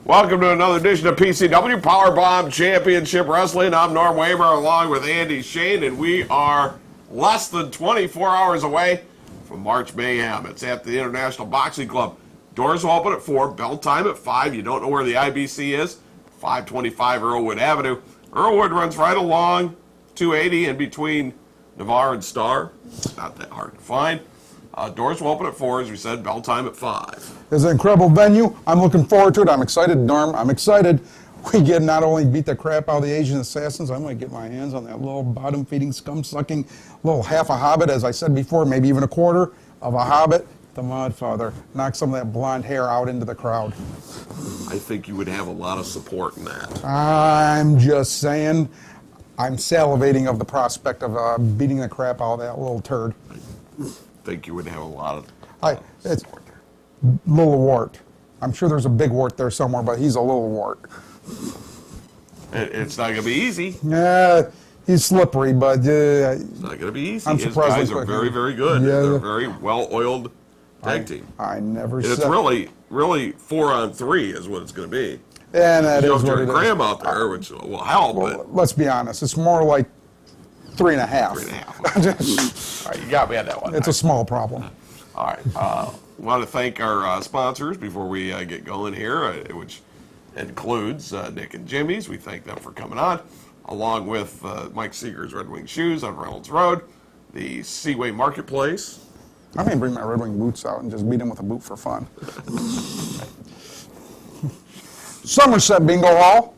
Welcome to another edition of PCW Powerbomb Championship Wrestling. I'm Norm Weber along with Andy Shane, and we are less than 24 hours away from March Mayhem. It's at the International Boxing Club. Doors will open at 4, bell time at 5. You don't know where the IBC is? 525 Earlwood Avenue. Earlwood runs right along 280 in between Navarre and Star. Not that hard to find. Doors will open at 4, as we said, bell time at 5. It's an incredible venue. I'm looking forward to it. I'm excited, Norm. I'm excited. We get not only beat the crap out of the Asian assassins, I might get my hands on that little bottom-feeding, scum-sucking little half a hobbit, as I said before, maybe even a quarter of a hobbit. The Modfather. Knock some of that blonde hair out into the crowd. I think you would have a lot of support in that. I'm just saying, I'm salivating of the prospect of beating the crap out of that little turd. I think you would have a lot of It's support there. little wart. I'm sure there's a big wart there somewhere, but he's a little wart. It's not going to be easy. Yeah, he's slippery, but It's not going to be easy. I'm His surprised guys they are put very, him. very good. Yeah. They're a very well-oiled tag team. I never And said. it's really 4-on-3 is what it's going to be. And that You is have what Jerry it Graham is. out there, which will help, Well, but let's be honest. It's more like 3.5. 3.5. All right, you got me on that one. It's a small problem. All right. Want to thank our sponsors before we get going here, which includes Nick and Jimmy's. We thank them for coming on, along with Mike Seeger's Red Wing Shoes on Reynolds Road, the Seaway Marketplace. I may bring my Red Wing boots out and just beat him with a boot for fun. Somerset Bingo Hall.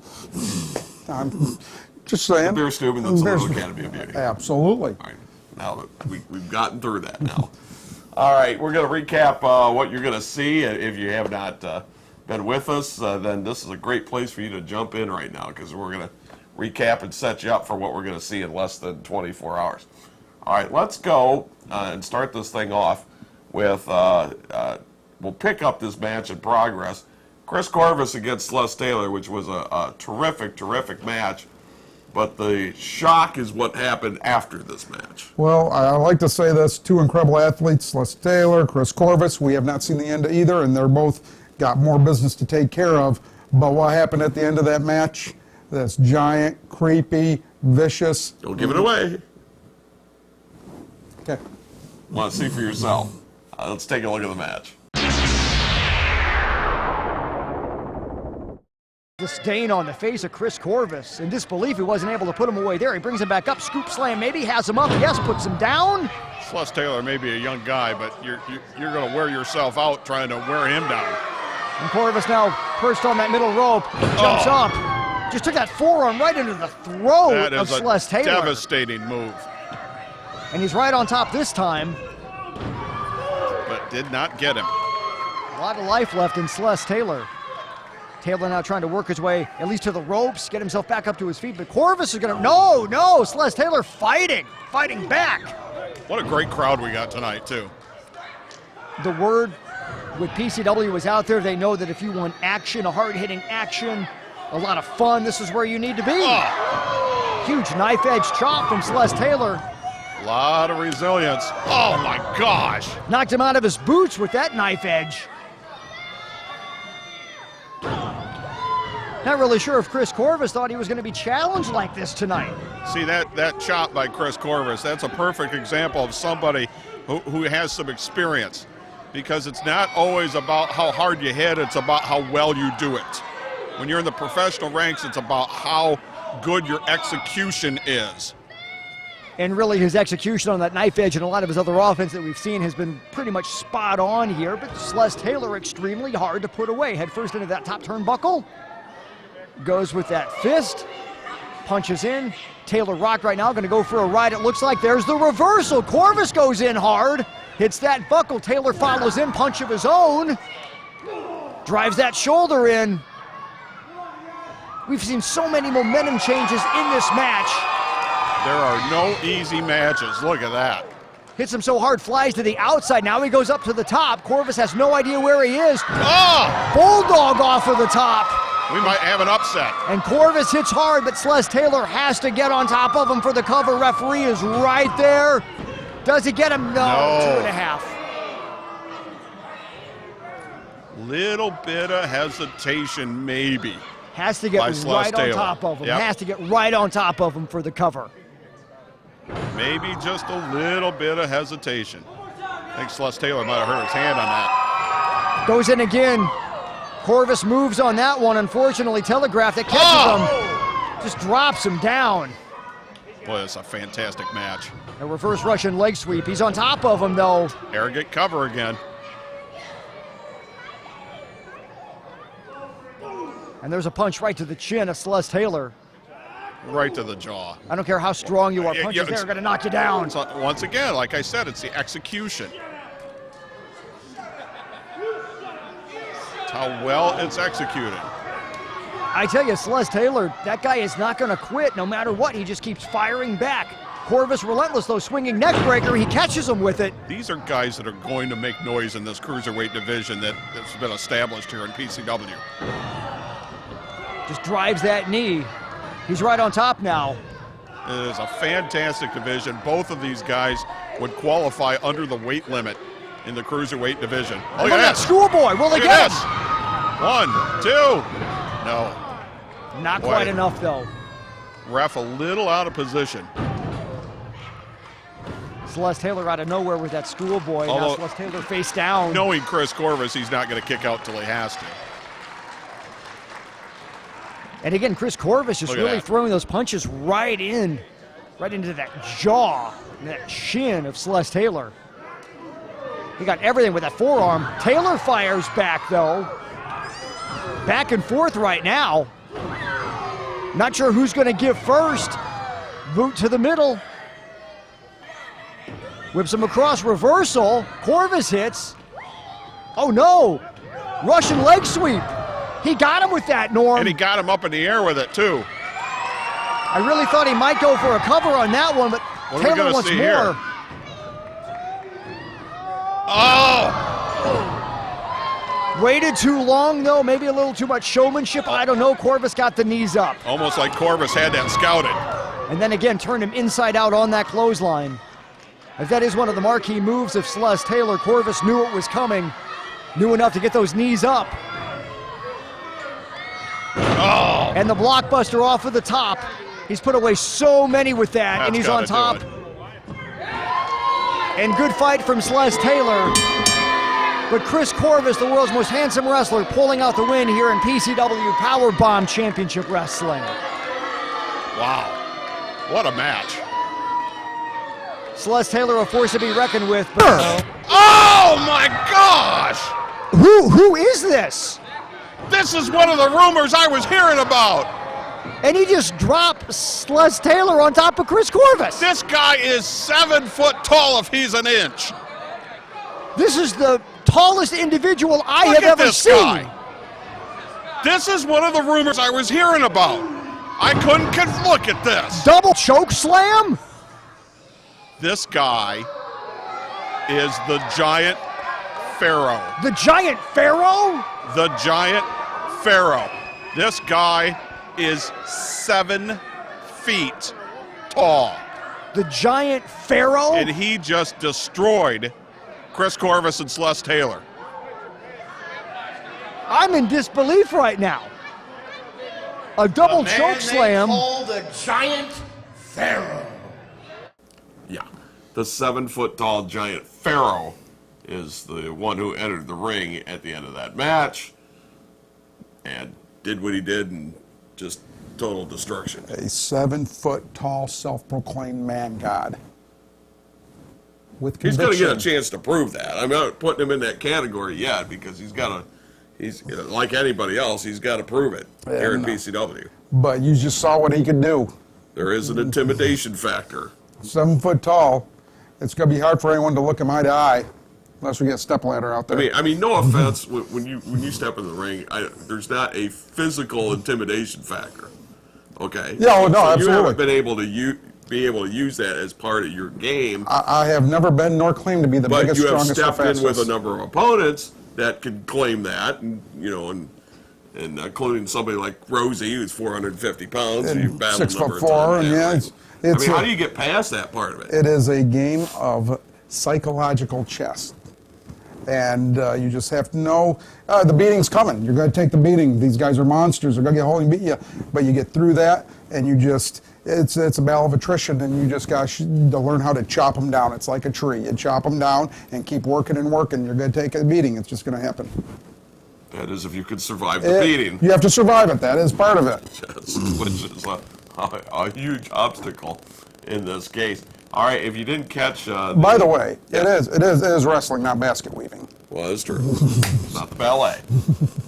I'm just saying. Beer Stube and the Little Academy of Beauty. Absolutely. All right. Now that we've gotten through that now. All right, we're going to recap what you're going to see. If you have not been with us, then this is a great place for you to jump in right now, because we're going to recap and set you up for what we're going to see in less than 24 hours. All right, let's go and start this thing off with, we'll pick up this match in progress. Chris Corvis against Celeste Taylor, which was a terrific match. But the shock is what happened after this match. Well, I like to say this. Two incredible athletes, Celeste Taylor, Chris Corvis. We have not seen the end of either, and they're both got more business to take care of. But what happened at the end of that match? That's giant, creepy, vicious. Don't give it away. Okay. Want to see for yourself. Let's take a look at the match. Disdain on the face of Chris Corvis. In disbelief, he wasn't able to put him away there. He brings him back up, scoop slam, maybe has him up. Yes, puts him down. Celeste Taylor may be a young guy, but you're going to wear yourself out trying to wear him down. And Corvis now perched on that middle rope, jumps up. Just took that forearm right into the throat of Celeste Taylor. Devastating move. And he's right on top this time. But did not get him. A lot of life left in Celeste Taylor. Taylor now trying to work his way at least to the ropes, get himself back up to his feet, but Corvis is going to, no, Celeste Taylor fighting back. What a great crowd we got tonight, too. The word with PCW was out there. They know that if you want action, a hard-hitting action, a lot of fun, this is where you need to be. Oh. Huge knife-edge chop from Celeste Taylor. A lot of resilience. Oh, my gosh. Knocked him out of his boots with that knife edge. Not really sure if Chris Corvis thought he was going to be challenged like this tonight. See, that chop by Chris Corvis, that's a perfect example of somebody who has some experience. Because it's not always about how hard you hit, it's about how well you do it. When you're in the professional ranks, it's about how good your execution is. And really his execution on that knife edge and a lot of his other offense that we've seen has been pretty much spot on here, but Celeste Taylor extremely hard to put away. Head first into that top turnbuckle. Goes with that fist, punches in. Taylor rocked right now, going to go for a ride. It looks like there's the reversal. Corvis goes in hard, hits that buckle. Taylor follows in, punch of his own. Drives that shoulder in. We've seen so many momentum changes in this match. There are no easy matches. Look at that. Hits him so hard, flies to the outside. Now he goes up to the top. Corvis has no idea where he is. Oh! Bulldog off of the top. We might have an upset. And Corvis hits hard, but Celeste Taylor has to get on top of him for the cover. Referee is right there. Does he get him? No. 2.5. Little bit of hesitation, maybe. Has to get by right on Taylor. top of him. Yep. Has to get right on top of him for the cover. Maybe just a little bit of hesitation. I think Celeste Taylor might have hurt his hand on that. Goes in again. Corvis moves on that one. Unfortunately, Telegraph that catches him. Just drops him down. Boy, it's a fantastic match. A reverse Russian leg sweep. He's on top of him, though. Arrogant cover again. And there's a punch right to the chin of Celeste Taylor. Right to the jaw. I don't care how strong you are. Yeah, Punches yeah, there are going to knock you down. It's, once again, like I said, it's the execution. It's how well it's executed. I tell you, Celeste Taylor, that guy is not going to quit no matter what. He just keeps firing back. Corvis relentless, though, swinging neck breaker. He catches him with it. These are guys that are going to make noise in this cruiserweight division that's been established here in PCW. Just drives that knee. He's right on top now. It is a fantastic division. Both of these guys would qualify under the weight limit in the cruiserweight division. Oh, Look at that schoolboy. Will they Look get at him? this. 1, 2. No. Not Boy. quite enough, though. Ref a little out of position. Celeste Taylor out of nowhere with that schoolboy. Now Although- Celeste Taylor face down. Knowing Chris Corvis, he's not going to kick out till he has to. And again, Chris Corvis just Look at really that. throwing those punches right into that jaw, and that shin of Celeste Taylor. He got everything with that forearm. Taylor fires back, though. Back and forth right now. Not sure who's going to give first. Boot to the middle. Whips him across, reversal. Corvis hits. Oh no! Russian leg sweep. He got him with that, Norm. And he got him up in the air with it, too. I really thought he might go for a cover on that one, but What are we Taylor gonna wants see more. here? Oh! Waited too long, though. Maybe a little too much showmanship. I don't know. Corvis got the knees up. Almost like Corvis had that scouted. And then again, turned him inside out on that clothesline. As that is one of the marquee moves of Celeste Taylor. Corvis knew it was coming. Knew enough to get those knees up. Oh! And the blockbuster off of the top. He's put away so many with that, and That's he's on gotta top. do it. And good fight from Celeste Taylor. But Chris Corvis, the world's most handsome wrestler, pulling out the win here in PCW Powerbomb Championship Wrestling. Wow. What a match. Celeste Taylor, a force to be reckoned with. But Oh my gosh! who is this? This is one of the rumors I was hearing about. And he just dropped Celeste Taylor on top of Chris Corvis. This guy is 7 foot tall if he's an inch. This is the tallest individual I Look have at ever this seen. guy. This is one of the rumors I was hearing about. I couldn't look at this. Double choke slam? This guy is the Giant Pharaoh. The Giant Pharaoh? The Giant Pharaoh. This guy is 7 feet tall. The Giant Pharaoh? And he just destroyed Chris Corvis and Celeste Taylor. I'm in disbelief right now. A double choke slam. The Giant Pharaoh. Yeah, the 7 foot tall Giant Pharaoh is the one who entered the ring at the end of that match and did what he did and just total destruction. A 7 foot tall, self-proclaimed man god. With He's conviction. going to get a chance to prove that. I'm not putting him in that category yet because he's like anybody else, he's got to prove it here in no. PCW. But you just saw what he could do. There is an intimidation factor. 7 foot tall. It's going to be hard for anyone to look him eye to eye, unless we get stepladder out there. I mean, no offense. When you step in the ring, there's not a physical intimidation factor. Okay. Yeah, well, no, So you absolutely. haven't been able to use that as part of your game. I have never been nor claimed to be the But biggest, you have strongest, or stepped in with a fastest. number of opponents that can claim that, and including somebody like Rosie, who's 450 pounds, And you've battled a number of 6'4", times. and yeah, it's how do you get past that part of it? It is a game of psychological chess. And you just have to know the beating's coming. You're going to take the beating. These guys are monsters. They're going to get hold and beat you. But you get through that, and you just, it's a battle of attrition, and you just got to learn how to chop them down. It's like a tree. You chop them down and keep working and working. You're going to take a beating. It's just going to happen. That is if you could survive the beating. You have to survive it. That is part of it. Yes, which is a huge obstacle in this case. All right, if you didn't catch... By the way, it is wrestling, not basket weaving. Well, that's true. It's not the ballet.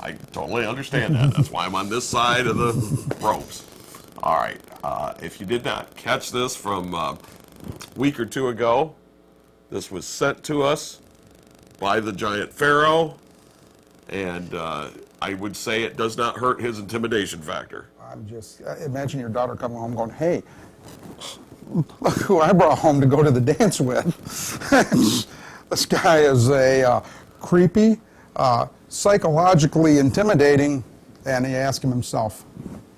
I totally understand that. That's why I'm on this side of the ropes. All right, if you did not catch this from a week or two ago, this was sent to us by the Giant Pharaoh, and I would say it does not hurt his intimidation factor. I'm just, imagine your daughter coming home going, hey, look who I brought home to go to the dance with. This guy is a creepy, psychologically intimidating, and he asked him himself,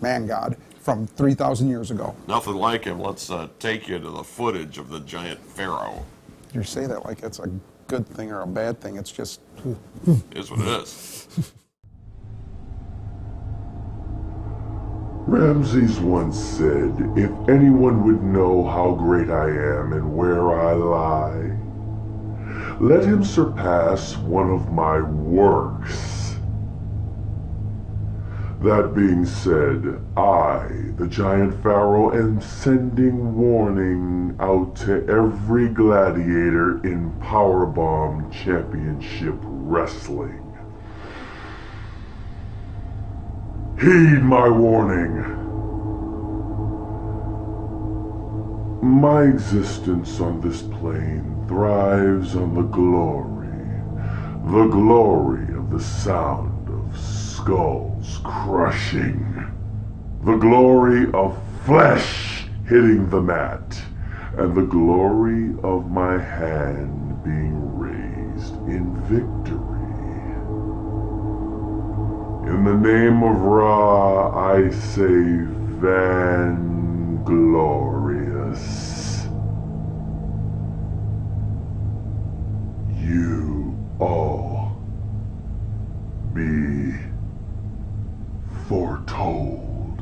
man God, from 3,000 years ago. Nothing like him. Let's take you to the footage of the Giant Pharaoh. You say that like it's a good thing or a bad thing. It's just... It is what it is. Ramses once said, if anyone would know how great I am and where I lie, let him surpass one of my works. That being said, I, the Giant Pharaoh, am sending warning out to every gladiator in Powerbomb Championship Wrestling. Heed my warning. My existence on this plane thrives on the glory of the sound of skulls crushing, the glory of flesh hitting the mat, and the glory of my hand being raised in victory. In the name of Ra, I say Vanglorious. You all be foretold.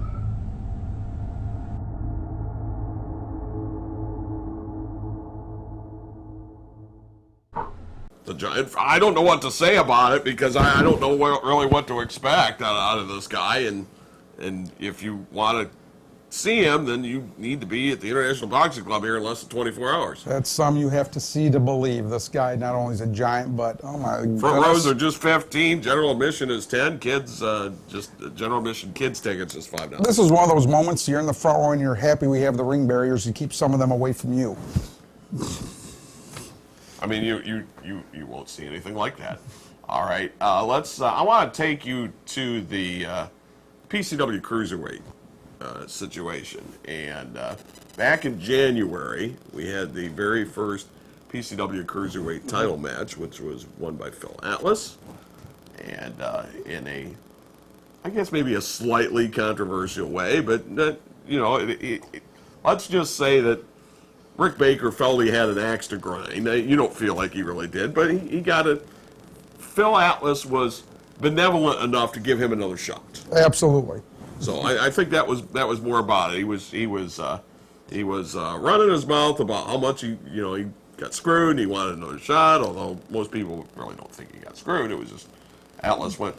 The Giant. I don't know what to say about it because I don't know really what to expect out of this guy. And if you want to see him, then you need to be at the International Boxing Club here in less than 24 hours. That's some you have to see to believe. This guy not only is a giant, but oh my goodness. Front rows are just 15. General admission is 10. Kids, just general admission kids tickets is $5. This is one of those moments you're in the front row and you're happy we have the ring barriers to keep some of them away from you. I mean, you won't see anything like that. All right, let's. I want to take you to the PCW Cruiserweight situation. And back in January, we had the very first PCW Cruiserweight title match, which was won by Phil Atlas, and in a, I guess maybe a slightly controversial way, but you know, let's just say that Rick Baker felt he had an axe to grind. You don't feel like he really did, but he got it. Phil Atlas was benevolent enough to give him another shot. Absolutely. So I think that was more about it. He was running his mouth about how much he got screwed and he wanted another shot. Although most people really don't think he got screwed. It was just Atlas went.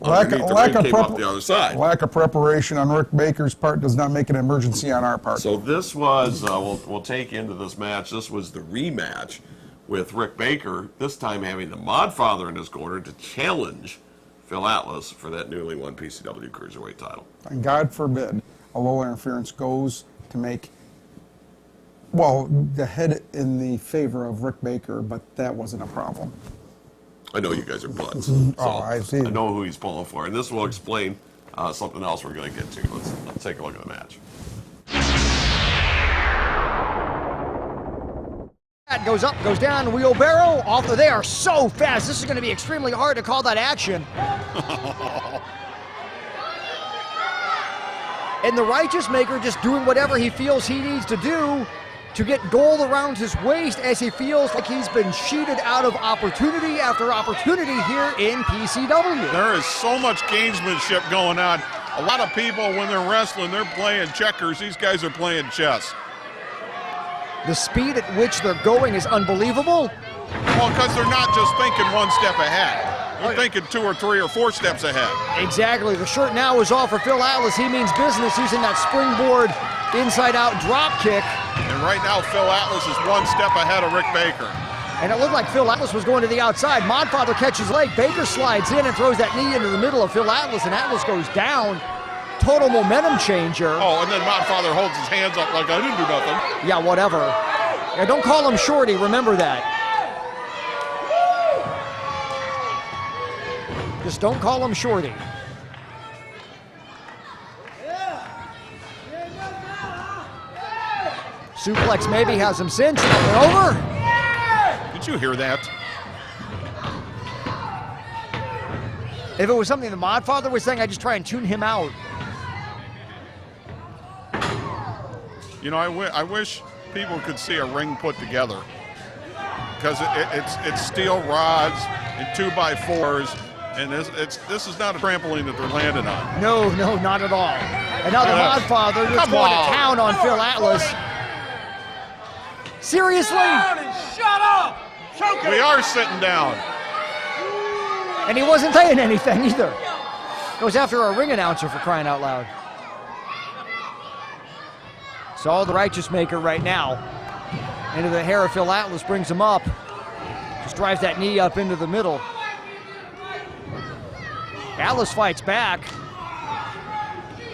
Lack of the other side. Lack of preparation on Rick Baker's part does not make an emergency on our part. So this was, we'll take into this match, this was the rematch with Rick Baker, this time having the Modfather in his corner to challenge Phil Atlas for that newly won PCW Cruiserweight title. And God forbid a low interference goes to make, well, the head in the favor of Rick Baker, but that wasn't a problem. I know you guys are butts, so I see. I know who he's pulling for, and this will explain something else we're going to get to. Let's take a look at the match. That goes up, goes down, wheelbarrow, off the, they are so fast. This is going to be extremely hard to call that action. And the Righteous Maker just doing whatever he feels he needs to do. to get gold around his waist as he feels like he's been cheated out of opportunity after opportunity here in PCW. There is so much gamesmanship going on. A lot of people, when they're wrestling, they're playing checkers. These guys are playing chess. The speed at which they're going is unbelievable. Well, because they're not just thinking one step ahead. They're thinking 2 or 3 or 4 steps ahead. Exactly. The shirt now is off for Phil Atlas. He means business using that springboard inside-out drop kick. And right now, Phil Atlas is 1 step ahead of Rick Baker. And it looked like Phil Atlas was going to the outside. Modfather catches leg. Baker slides in and throws that knee into the middle of Phil Atlas, and Atlas goes down. Total momentum changer. Oh, and then Modfather holds his hands up like I didn't do nothing. Yeah, whatever. Yeah, don't call him Shorty. Remember that. Just don't call him Shorty. Suplex maybe has him cinched. Up and over. Did you hear that? If it was something the Modfather was saying, I'd just try and tune him out. You know, I wish people could see a ring put together, because it's steel rods and 2x4s, and this is not a trampoline that they're landing on. No, not at all. And now the Modfather just going to town on Phil Atlas. Seriously? Shut up! We are sitting down. And he wasn't saying anything either. Goes after a ring announcer, for crying out loud. Saw the Righteous Maker right now. Into the hair of Phil Atlas, brings him up. Just drives that knee up into the middle. Atlas fights back.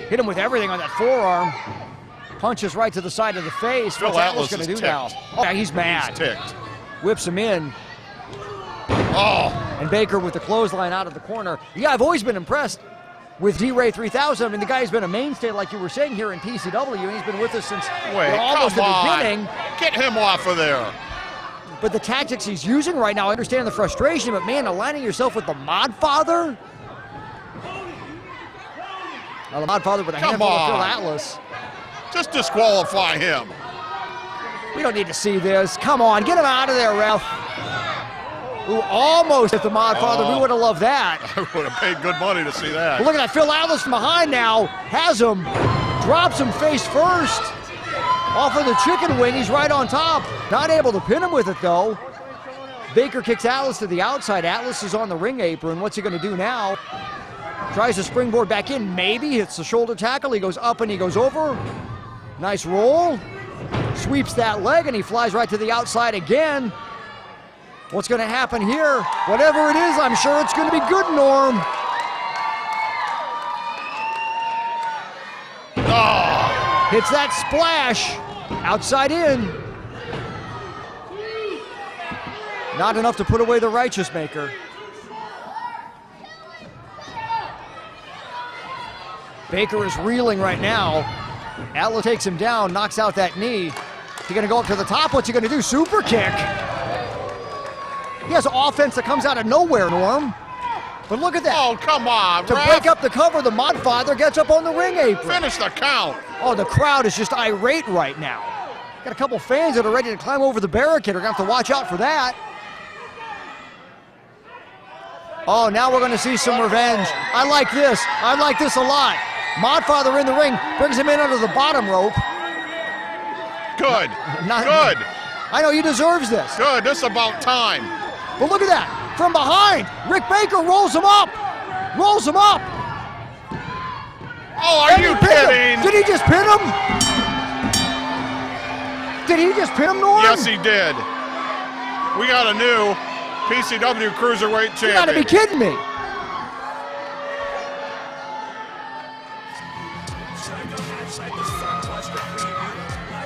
Hit him with everything on that forearm. Punches right to the side of the face. Phil What's Atlas Atlas going to is do now? ticked. Oh, yeah, he's mad. He's ticked. Whips him in. Oh, And Baker with the clothesline out of the corner. Yeah, I've always been impressed with D-Ray 3000. I mean, the guy's been a mainstay, like you were saying, here in PCW, and he's been with us since almost the beginning. Get him off of there. But the tactics he's using right now, I understand the frustration, but man, aligning yourself with the Modfather? Now the Modfather with a handful of Phil Atlas. Just disqualify him. We don't need to see this. Come on, get him out of there, ref. Ooh, almost hit the Modfather. We would have loved that. I would have paid good money to see that. But look at that, Phil Atlas from behind now. Has him, drops him face first. Off of the chicken wing, he's right on top. Not able to pin him with it though. Baker kicks Atlas to the outside. Atlas is on the ring apron. What's he gonna do now? Tries to springboard back in, maybe. Hits the shoulder tackle, he goes up and he goes over. Nice roll. Sweeps that leg and he flies right to the outside again. What's gonna happen here? Whatever it is, I'm sure it's gonna be good, Norm. Oh, Hits that splash, outside in. Not enough to put away the Righteous Maker. Baker is reeling right now. Atlas takes him down, knocks out that knee. He's gonna go up to the top, what's he gonna do? Super kick. He has offense that comes out of nowhere, Norm. But look at that. oh, come on, To ref. break up the cover, the Modfather gets up on the ring apron. Finish the count. Oh, the crowd is just irate right now. Got a couple fans that are ready to climb over the barricade. We're gonna have to watch out for that. Oh, now we're gonna see some revenge. I like this. I like this a lot. Modfather in the ring, brings him in under the bottom rope. Good. Not- Good. I know he deserves this. Good. This is about time. But look at that. From behind, Rick Baker rolls him up. Rolls him up. Oh, are And you he pinned him. kidding? Did he just pin him? Did he just pin him, Norm? Yes, he did. We got a new PCW Cruiserweight champion. You gotta be kidding me.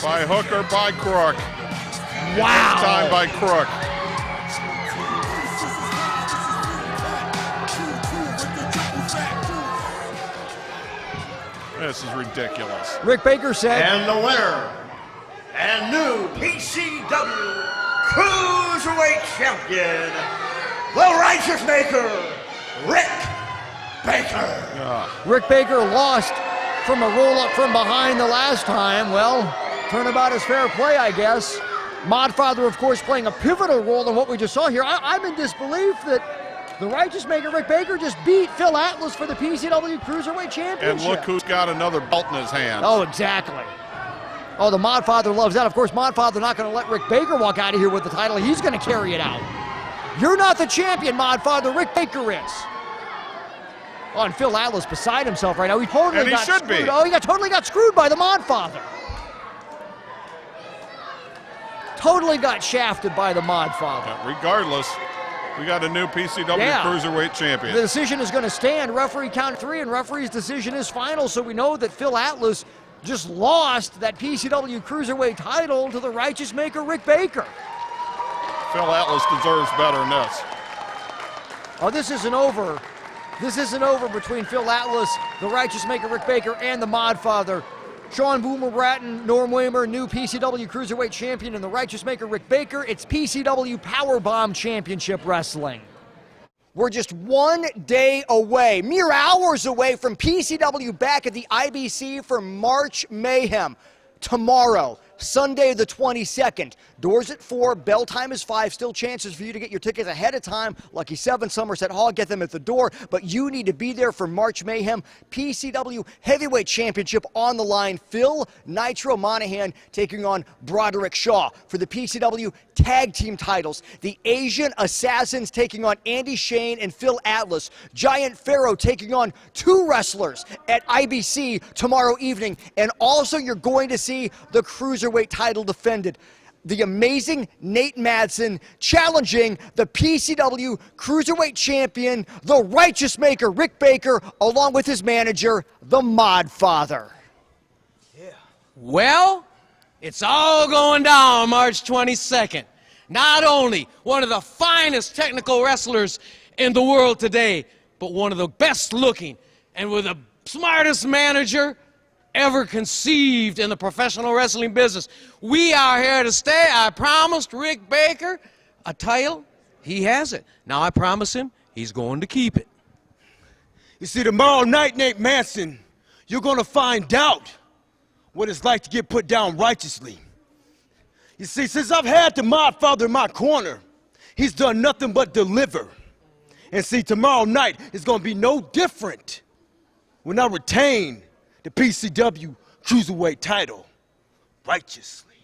By hook or by crook. Wow. This time by crook. This is ridiculous. Rick Baker said, And the winner, and new PCW Cruiserweight Champion, the Righteous Maker, Rick Baker. Rick Baker lost from a roll-up from behind the last time. Well, Turnabout is fair play, I guess. Modfather, of course, playing a pivotal role in what we just saw here. I'm in disbelief that the Righteous Maker, Rick Baker, just beat Phil Atlas for the PCW Cruiserweight Championship. And look who's got another belt in his hands. Oh, exactly. Oh, the Modfather loves that. Of course, Modfather not going to let Rick Baker walk out of here with the title. He's going to carry it out. You're not the champion, Modfather. Rick Baker is. Oh, and Phil Atlas beside himself right now. He totally got screwed. Oh, he totally got screwed by the Modfather. Totally got shafted by the Modfather. Regardless, we got a new PCW Cruiserweight champion. The decision is going to stand. Referee count 3, and referee's decision is final. So we know that Phil Atlas just lost that PCW Cruiserweight title to the Righteous Maker, Rick Baker. Phil Atlas deserves better than this. Oh, this isn't over. This isn't over between Phil Atlas, the Righteous Maker, Rick Baker, and the Modfather. Sean Boomer Bratton, Norm Waymer, new PCW Cruiserweight champion, and the Righteous Maker, Rick Baker. It's PCW Powerbomb Championship Wrestling. We're just 1 day away, mere hours away from PCW back at the IBC for March Mayhem. Tomorrow, Sunday the 22nd. Doors at 4, bell time is 5. Still chances for you to get your tickets ahead of time. Lucky 7, Somerset Hall, get them at the door. But you need to be there for March Mayhem. PCW Heavyweight Championship on the line. Phil Nitro Monahan taking on Broderick Shaw for the PCW Tag Team titles. The Asian Assassins taking on Andy Shane and Phil Atlas. Giant Pharaoh taking on 2 wrestlers at IBC tomorrow evening. And also you're going to see the Cruiserweight title defended. The amazing Nate Madsen challenging the PCW Cruiserweight Champion, the Righteous Maker, Rick Baker, along with his manager, the Modfather. Well, it's all going down March 22nd. Not only one of the finest technical wrestlers in the world today, but one of the best looking and with the smartest manager ever conceived in the professional wrestling business. We are here to stay. I promised Rick Baker a title. He has it. Now I promise him he's going to keep it. You see, tomorrow night, Nate Madsen, you're going to find out what it's like to get put down righteously. You see, since I've had the Modfather in my corner, he's done nothing but deliver. And see, tomorrow night is going to be no different when I retain the PCW Cruiserweight title righteously.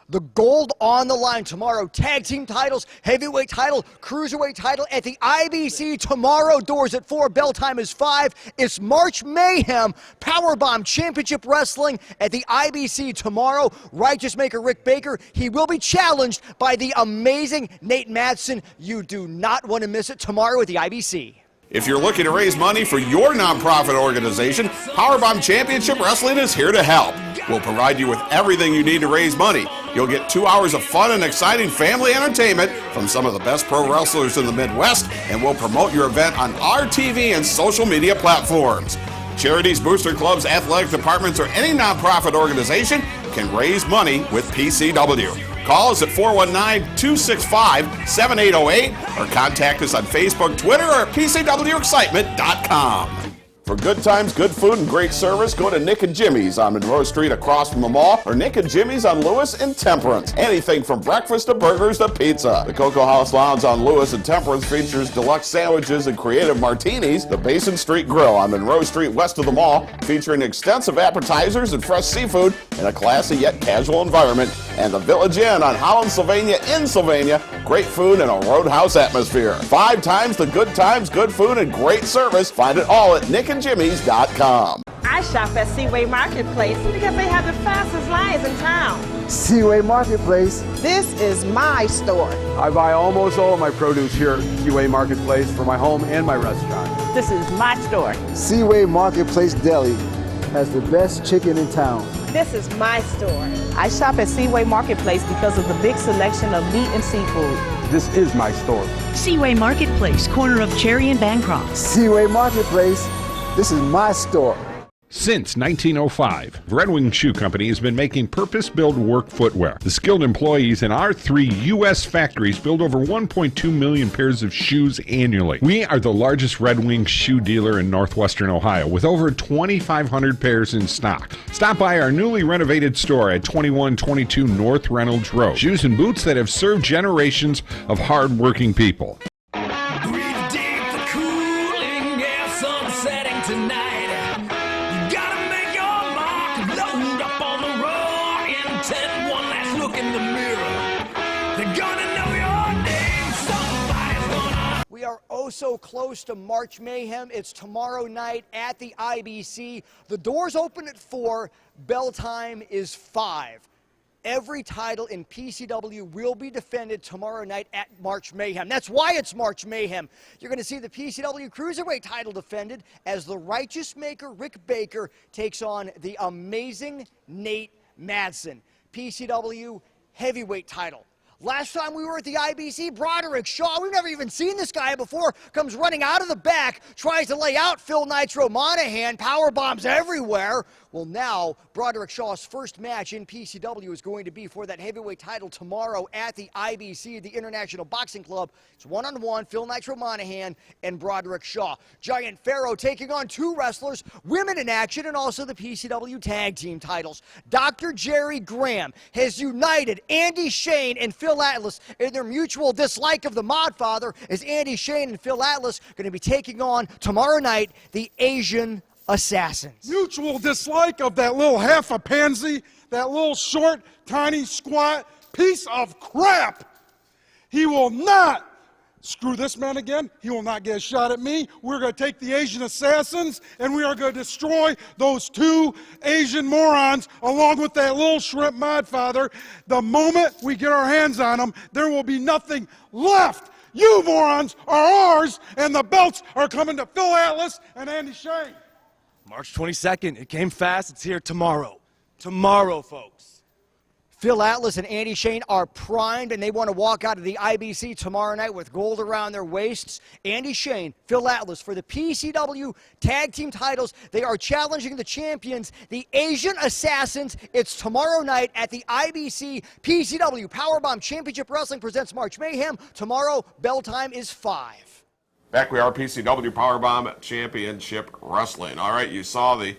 The gold on the line tomorrow. Tag team titles, heavyweight title, cruiserweight title at the IBC tomorrow. Doors at 4, bell time is 5. It's March Mayhem Powerbomb Championship Wrestling at the IBC tomorrow. Righteous Maker Rick Baker, he will be challenged by the amazing Nate Madsen. You do not want to miss it tomorrow at the IBC. If you're looking to raise money for your nonprofit organization, Powerbomb Championship Wrestling is here to help. We'll provide you with everything you need to raise money. You'll get 2 hours of fun and exciting family entertainment from some of the best pro wrestlers in the Midwest, and we'll promote your event on our TV and social media platforms. Charities, booster clubs, athletic departments, or any nonprofit organization can raise money with PCW. Call us at 419-265-7808 or contact us on Facebook, Twitter, or PCWExcitement.com. For good times, good food, and great service, go to Nick and Jimmy's on Monroe Street across from the mall, or Nick and Jimmy's on Lewis and Temperance. Anything from breakfast to burgers to pizza. The Cocoa House Lounge on Lewis and Temperance features deluxe sandwiches and creative martinis. The Basin Street Grill on Monroe Street west of the mall, featuring extensive appetizers and fresh seafood in a classy yet casual environment. And the Village Inn on Holland, Sylvania in Sylvania. Great food and a roadhouse atmosphere. 5 times the good times, good food, and great service. Find it all at nickandjimmys.com. I shop at Seaway Marketplace because they have the fastest lines in town. Seaway Marketplace. This is my store. I buy almost all of my produce here at Seaway Marketplace for my home and my restaurant. This is my store. Seaway Marketplace Deli has the best chicken in town. This is my store. I shop at Seaway Marketplace because of the big selection of meat and seafood. This is my store. Seaway Marketplace, corner of Cherry and Bancroft. Seaway Marketplace. This is my store. Since 1905, Red Wing Shoe Company has been making purpose-built work footwear. The skilled employees in our 3 U.S. factories build over 1.2 million pairs of shoes annually. We are the largest Red Wing shoe dealer in northwestern Ohio with over 2,500 pairs in stock. Stop by our newly renovated store at 2122 North Reynolds Road. Shoes and boots that have served generations of hard-working people. We are oh so close to March Mayhem. It's tomorrow night at the IBC. The doors open at 4. Bell time is 5. Every title in PCW will be defended tomorrow night at March Mayhem. That's why it's March Mayhem. You're going to see the PCW Cruiserweight title defended as the Righteous Maker Rick Baker takes on the amazing Nate Madsen. PCW Heavyweight title. Last time we were at the IBC, Broderick Shaw, we've never even seen this guy before, comes running out of the back, tries to lay out Phil Nitro Monahan, power bombs everywhere. Well, now, Broderick Shaw's first match in PCW is going to be for that heavyweight title tomorrow at the IBC, the International Boxing Club. It's one-on-one, Phil Nitro Monahan and Broderick Shaw. Giant Pharaoh taking on 2 wrestlers, women in action, and also the PCW tag team titles. Dr. Jerry Graham has united Andy Shane and Phil Atlas in their mutual dislike of the Modfather, as Andy Shane and Phil Atlas going to be taking on tomorrow night the Asian Assassins. Mutual dislike of that little half a pansy, that little short, tiny, squat piece of crap. He will not screw this man again. He will not get a shot at me. We're going to take the Asian Assassins and we are going to destroy those 2 Asian morons along with that little shrimp Modfather. The moment we get our hands on them, there will be nothing left. You morons are ours, and the belts are coming to Phil Atlas and Andy Shane. March 22nd, it came fast, it's here tomorrow. Tomorrow, folks. Phil Atlas and Andy Shane are primed, and they want to walk out of the IBC tomorrow night with gold around their waists. Andy Shane, Phil Atlas, for the PCW tag team titles. They are challenging the champions, the Asian Assassins. It's tomorrow night at the IBC. PCW Powerbomb Championship Wrestling presents March Mayhem. Tomorrow, bell time is 5. Back we are, PCW Powerbomb Championship Wrestling. All right, you saw the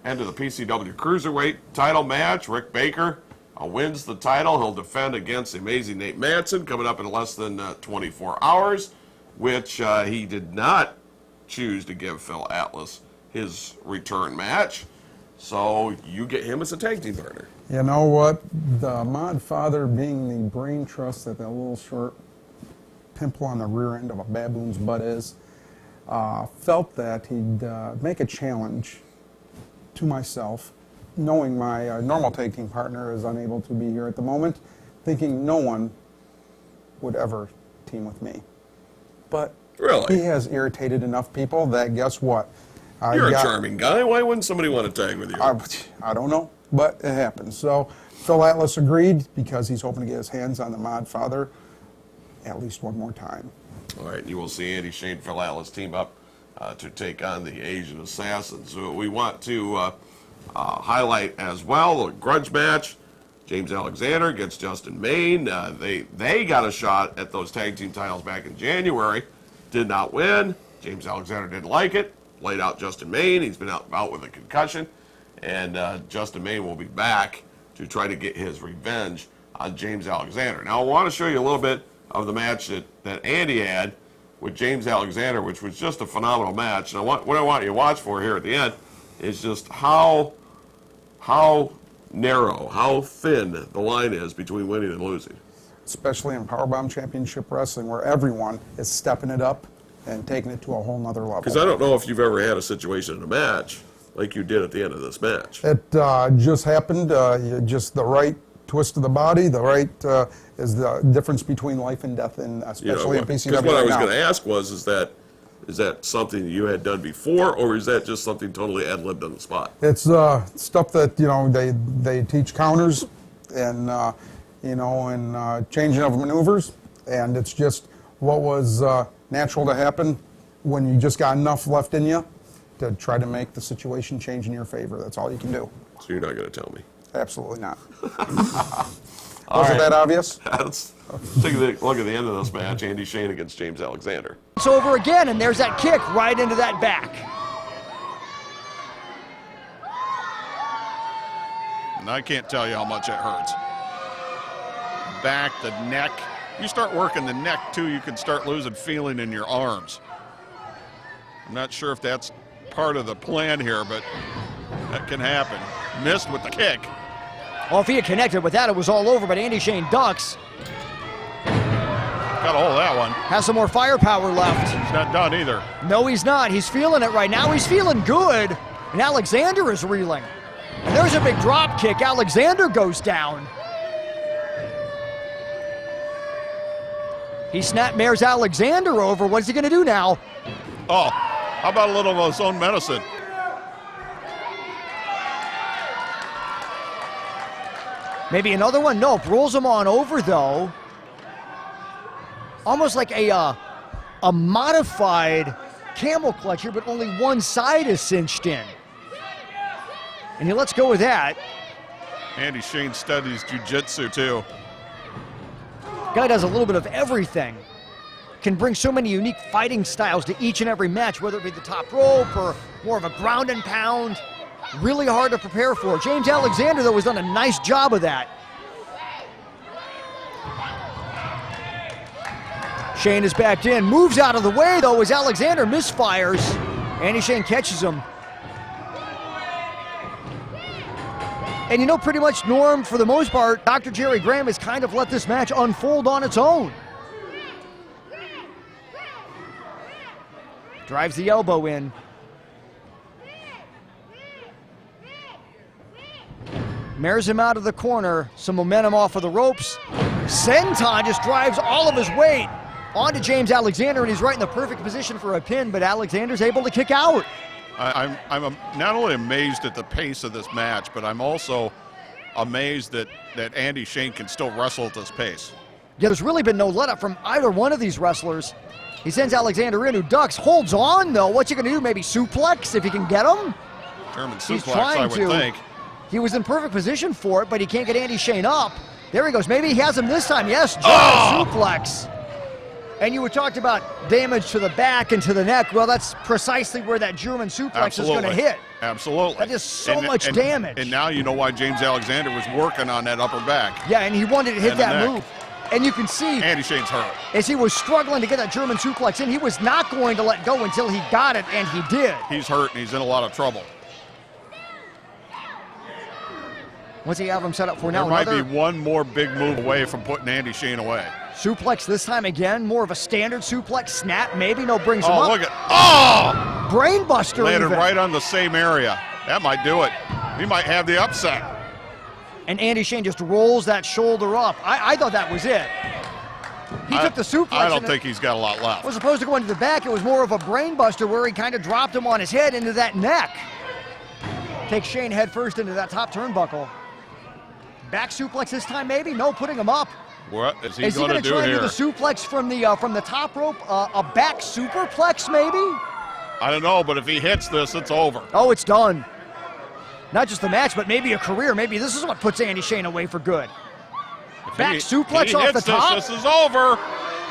end of the PCW Cruiserweight title match. Rick Baker wins the title. He'll defend against the amazing Nate Madsen coming up in less than 24 hours, which he did not choose to give Phil Atlas his return match. So you get him as a tag team partner. You know what? The Modfather being the brain trust that that little short pimple on the rear end of a baboon's butt is, felt that he'd make a challenge to myself, knowing my normal tag team partner is unable to be here at the moment, thinking no one would ever team with me. But really, he has irritated enough people that guess what? You're a charming guy. Why wouldn't somebody want to tag with you? I don't know, but it happens. So Phil Atlas agreed because he's hoping to get his hands on the Modfather at least one more time. All right, you will see Andy Shane, Phil Atlas team up to take on the Asian Assassins. We want to highlight as well the grudge match. James Alexander against Justin Maine. They got a shot at those tag team titles back in January. Did not win. James Alexander didn't like it. Played out Justin Maine. He's been out with a concussion. And Justin Maine will be back to try to get his revenge on James Alexander. Now I want to show you a little bit of the match that Andy had with James Alexander, which was just a phenomenal match. And what I want you to watch for here at the end is just how narrow, how thin the line is between winning and losing. Especially in Powerbomb Championship Wrestling, where everyone is stepping it up and taking it to a whole nother level. Because I don't know if you've ever had a situation in a match like you did at the end of this match. It just happened, just the right twist of the body, the right is the difference between life and death, and especially in PCW. Because what I was going to ask was, is that something you had done before, or is that just something totally ad-libbed on the spot? It's stuff that they teach counters and and changing of maneuvers, and it's just what was natural to happen when you just got enough left in you, to try to make the situation change in your favor. That's all you can do. So you're not going to tell me? Absolutely not. Wasn't that obvious? Let's take a look at the end of this match. Andy Shane against James Alexander. It's over again, and there's that kick right into that back. And I can't tell you how much it hurts. Back, the neck. You start working the neck too, you can start losing feeling in your arms. I'm not sure if that's part of the plan here, but that can happen. Missed with the kick. Well, if he had connected with that, it was all over, but Andy Shane ducks. Got a hold of that one. Has some more firepower left. He's not done either. No, he's not. He's feeling it right now. He's feeling good. And Alexander is reeling. And there's a big drop kick. Alexander goes down. He snapmares Alexander over. What's he going to do now? Oh, how about a little of his own medicine? Maybe another one? Nope. Rolls him on over, though. Almost like a modified camel clutch here, but only one side is cinched in. And he lets go with that. Andy Shane studies jiu-jitsu, too. Guy does a little bit of everything. Can bring so many unique fighting styles to each and every match, whether it be the top rope or more of a ground and pound. Really hard to prepare for. James Alexander, though, has done a nice job of that. Shane is backed in, moves out of the way, though, as Alexander misfires. Andy Shane catches him. And you know, pretty much, Norm, for the most part, Dr. Jerry Graham has kind of let this match unfold on its own. Drives the elbow in. Mares him out of the corner. Some momentum off of the ropes. Senton just drives all of his weight onto James Alexander, and he's right in the perfect position for a pin, but Alexander's able to kick out. I'm not only amazed at the pace of this match, but I'm also amazed that Andy Shane can still wrestle at this pace. Yeah, there's really been no let-up from either one of these wrestlers. He sends Alexander in, who ducks, holds on, though. What's he going to do? Maybe suplex if he can get him? German He's suplex, trying I would to. think. He was in perfect position for it, but he can't get Andy Shane up. There he goes. Maybe he has him this time. Yes, German suplex. And you were talked about damage to the back and to the neck. Well, that's precisely where that German suplex is going to hit. Absolutely. That is so much damage. And now you know why James Alexander was working on that upper back. Yeah, and he wanted to hit And the that neck. move. And you can see Andy Shane's hurt. as he was struggling to get that German suplex in, he was not going to let go until he got it, and he did. He's hurt and he's in a lot of trouble. What's he have him set up for now? There might be one more big move away from putting Andy Shane away. Suplex this time again, more of a standard suplex, snap maybe, no, brings him up. Oh, look at, Brainbuster landed even. right on the same area. That might do it. He might have the upset. And Andy Shane just rolls that shoulder up. I thought that was it. He took the suplex. I don't and think he's got a lot left. it was supposed to go into the back. It was more of a brainbuster where he kind of dropped him on his head into that neck. Takes Shane head first into that top turnbuckle. Back suplex this time maybe? No, putting him up. What is he Is he going going to to do try and here? do the suplex from the top rope? A back superplex maybe? I don't know, but if he hits this, it's over. Oh, it's done. Not just the match, but maybe a career. Maybe this is what puts Andy Shane away for good. Back suplex off the top. This is over.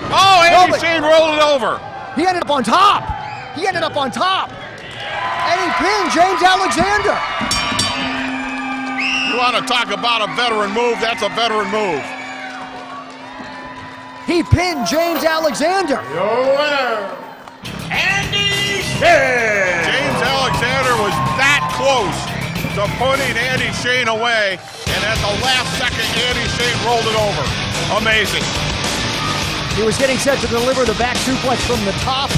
Oh, Andy Shane rolled it over. He ended up on top. He ended up on top. And he pinned James Alexander. You want to talk about a veteran move? That's a veteran move. He pinned James Alexander. Your winner, Andy Shane. James Alexander was that close to putting Andy Shane away, and at the last second, Andy Shane rolled it over. Amazing. He was getting set to deliver the back suplex from the top.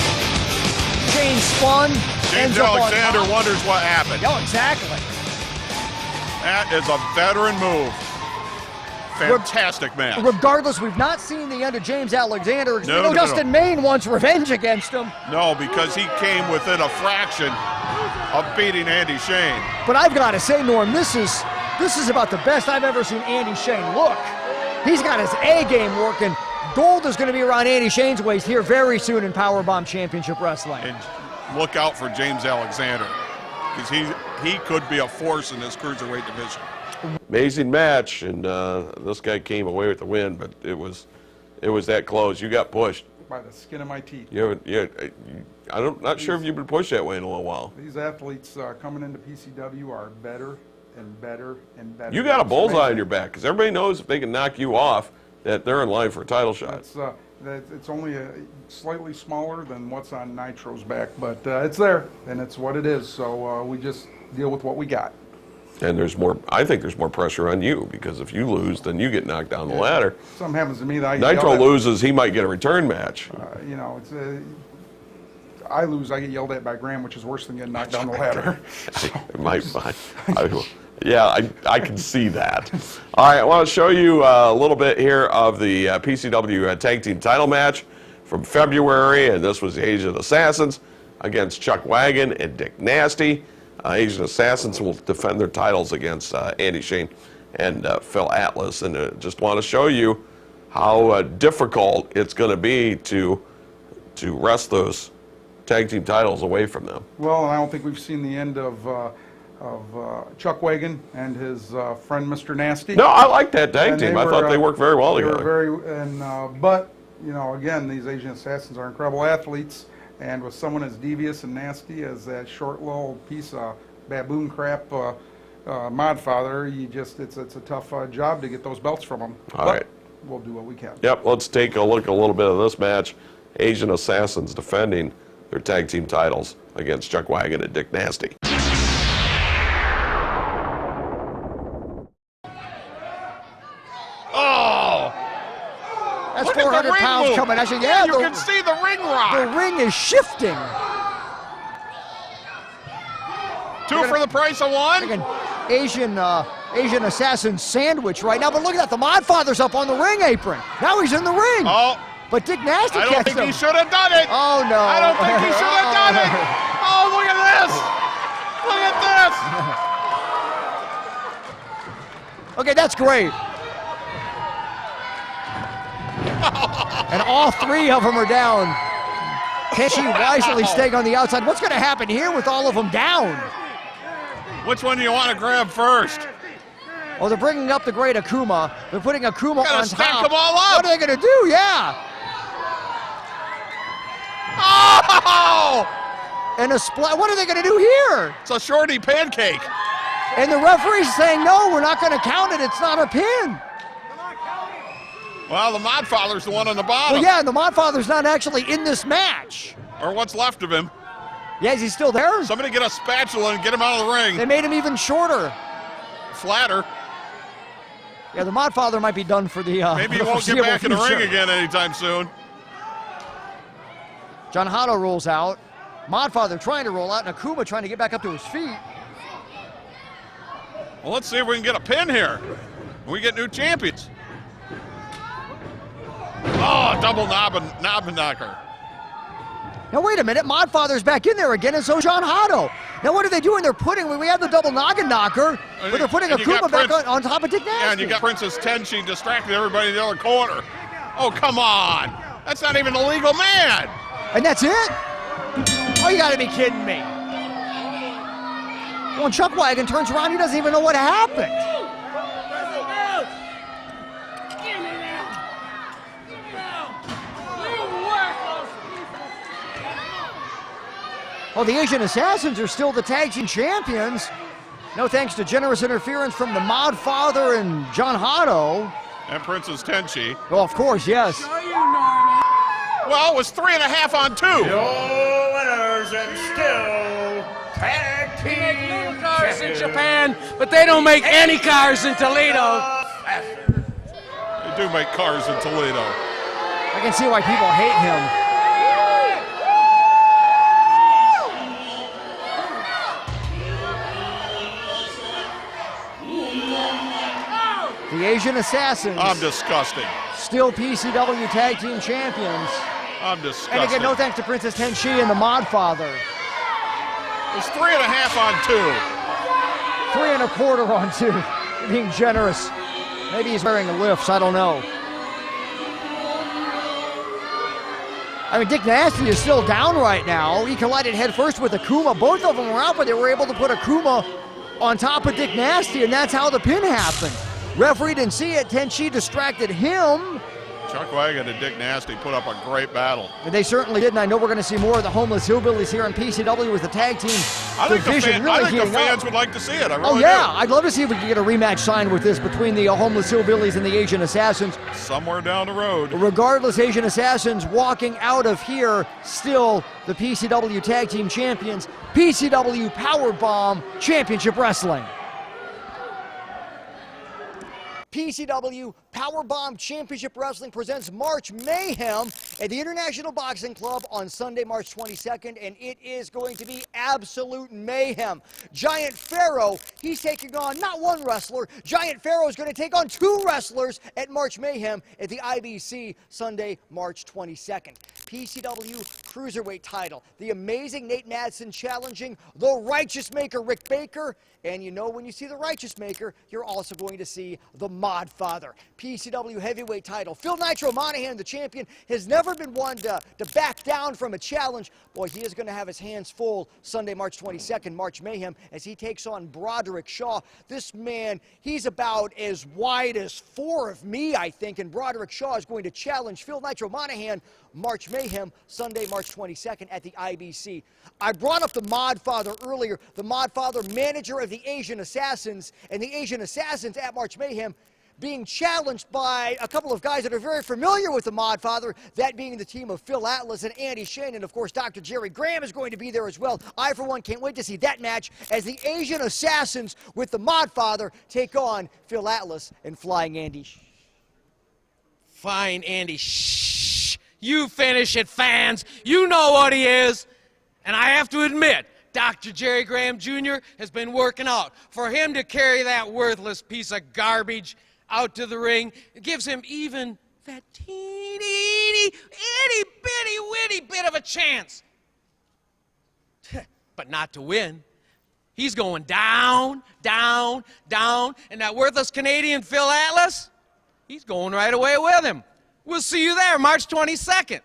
Shane spun. James ends up on Alexander top. wonders what happened. Oh, exactly. That is a veteran move. Fantastic match. Regardless, we've not seen the end of James Alexander. No. Dustin Main wants revenge against him. No, because he came within a fraction of beating Andy Shane. But I've got to say, Norm, this is about the best I've ever seen Andy Shane look. He's got his A game working. Gold is going to be around Andy Shane's waist here very soon in Powerbomb Championship Wrestling. And look out for James Alexander, because he could be a force in this cruiserweight division. Amazing match, and this guy came away with the win, but it was that close. You got pushed by the skin of my teeth. I'm not sure if you've been pushed that way in a little while. These athletes coming into PCW are better and better and better. You got a bullseye on your back, because everybody knows if they can knock you off, that they're in line for a title shot. It's only slightly smaller than what's on Nitro's back, but it's there, and it's what it is. So we just deal with what we got. And I think there's more pressure on you, because if you lose, then you get knocked down the ladder. Something happens to me that I Nitro loses, he might get a return match. I lose, I get yelled at by Graham, which is worse than getting knocked down the ladder. I can see that. All right, I want to show you a little bit here of the PCW Tag Team title match from February, and this was the Asian Assassins against Chuck Wagon and Dick Nasty. Asian Assassins will defend their titles against Andy Shane and Phil Atlas, and just want to show you how difficult it's going to be to wrest those tag team titles away from them. Well, I don't think we've seen the end of Chuck Wagon and his friend Mr. Nasty. No, I like that tag team. I thought they worked very well together. But again, these Asian Assassins are incredible athletes, and with someone as devious and nasty as that short little piece of baboon crap Modfather, it's a tough job to get those belts from them. All right. We'll do what we can. Yep, let's take a look a little bit of this match. Asian Assassins defending their tag team titles against Chuck Wagon and Dick Nasty. Oh! That's 400 pounds coming at you. Yeah, you can see the ring rock. The ring is shifting. Two for the price of one. Like an Asian Assassin sandwich right now, but look at that. The Modfather's up on the ring apron. Now he's in the ring. Oh. But Dick Nasty I don't think he should have done it. Oh, no. I don't think he should have done it. Oh, look at this. Look at this. Okay, that's great. And all three of them are down. Tenchi wisely staying on the outside. What's going to happen here with all of them down? Which one do you want to grab first? Oh, they're bringing up the great Akuma. They're putting Akuma on stack top. them all up. What are they going to do? Yeah. Oh! And a split. What are they going to do here? It's a shorty pancake. And the referee's saying, no, we're not going to count it. It's not a pin. Well, the Modfather's the one on the bottom. Well, yeah, and the Modfather's not actually in this match. Or what's left of him. Yeah, is he still there? Somebody get a spatula and get him out of the ring. They made him even shorter. Flatter. Yeah, the Modfather might be done for the maybe he won't get back in the ring again anytime soon. John Hotto rolls out. Modfather trying to roll out, and Akuma trying to get back up to his feet. Well, let's see if we can get a pin here. We get new champions. Oh, double knob and knocker. Now, wait a minute. Modfather's back in there again, and so John Hotto. Now, what are they doing? They're putting, we have the double noggin knocker, but they're putting Akuma back on top of Dick Nasty. Yeah, and you got Princess Tenchi distracting everybody in the other corner. Oh, come on. That's not even a legal man. And that's it? Oh, you got to be kidding me. When Chuck Wagon turns around, he doesn't even know what happened. Well, the Asian Assassins are still the tag team champions. No thanks to generous interference from the Modfather and John Hotto. And Princess Tenchi. Well, of course, yes. Well, it was 3.5 on 2. Your winners and still tag team They make little cars in Japan, but they don't make any cars in Toledo. They do make cars in Toledo. I can see why people hate him. The Asian Assassins. I'm disgusting. Still PCW Tag Team Champions. I'm disgusting. And again, no thanks to Princess Tenchi and the Modfather. It's 3.5 on 2. 3.25 on 2. You're being generous. Maybe he's wearing lifts, I don't know. I mean, Dick Nasty is still down right now. He collided head first with Akuma. Both of them were out, but they were able to put Akuma on top of Dick Nasty, and that's how the pin happened. Referee didn't see it. Tenchi distracted him. Chuck Wagon and Dick Nasty put up a great battle. They certainly did, and I know we're going to see more of the Homeless Hillbillies here in PCW with the tag team division really heating up. The fans would like to see it. I really Oh yeah, do. I'd love to see if we can get a rematch signed with this between the Homeless Hillbillies and the Asian Assassins. Somewhere down the road. Regardless, Asian Assassins walking out of here still the PCW Tag Team Champions, PCW Powerbomb Championship Wrestling. PCW Powerbomb Championship Wrestling presents March Mayhem at the International Boxing Club on Sunday, March 22nd, and it is going to be absolute mayhem. Giant Pharaoh, he's taking on not one wrestler. Giant Pharaoh is going to take on two wrestlers at March Mayhem at the IBC Sunday, March 22nd. PCW Cruiserweight title. The amazing Nate Madsen challenging the Righteous Maker, Rick Baker. And you know when you see the Righteous Maker, you're also going to see the Mod Father. PCW Heavyweight title. Phil Nitro Monahan, the champion, has never been one to back down from a challenge. Boy, he is going to have his hands full Sunday, March 22nd, March Mayhem, as he takes on Broderick Shaw. This man, he's about as wide as four of me, I think, and Broderick Shaw is going to challenge Phil Nitro Monahan March Mayhem, Sunday, March 22nd at the IBC. I brought up the Mod Father earlier. The Mod Father, manager of the Asian Assassins, and the Asian Assassins at March Mayhem being challenged by a couple of guys that are very familiar with the Mod Father, that being the team of Phil Atlas and Andy Shane, and of course Dr. Jerry Graham is going to be there as well. I, for one, can't wait to see that match as the Asian Assassins with the Mod Father take on Phil Atlas and Flying Andy. Fine, Andy. Shh. You finish it, fans. You know what he is. And I have to admit, Dr. Jerry Graham Jr. has been working out. For him to carry that worthless piece of garbage out to the ring, it gives him even that teeny, itty, bitty, witty bit of a chance. But not to win. He's going down, down, down, and that worthless Canadian Phil Atlas, he's going right away with him. We'll see you there, March 22nd.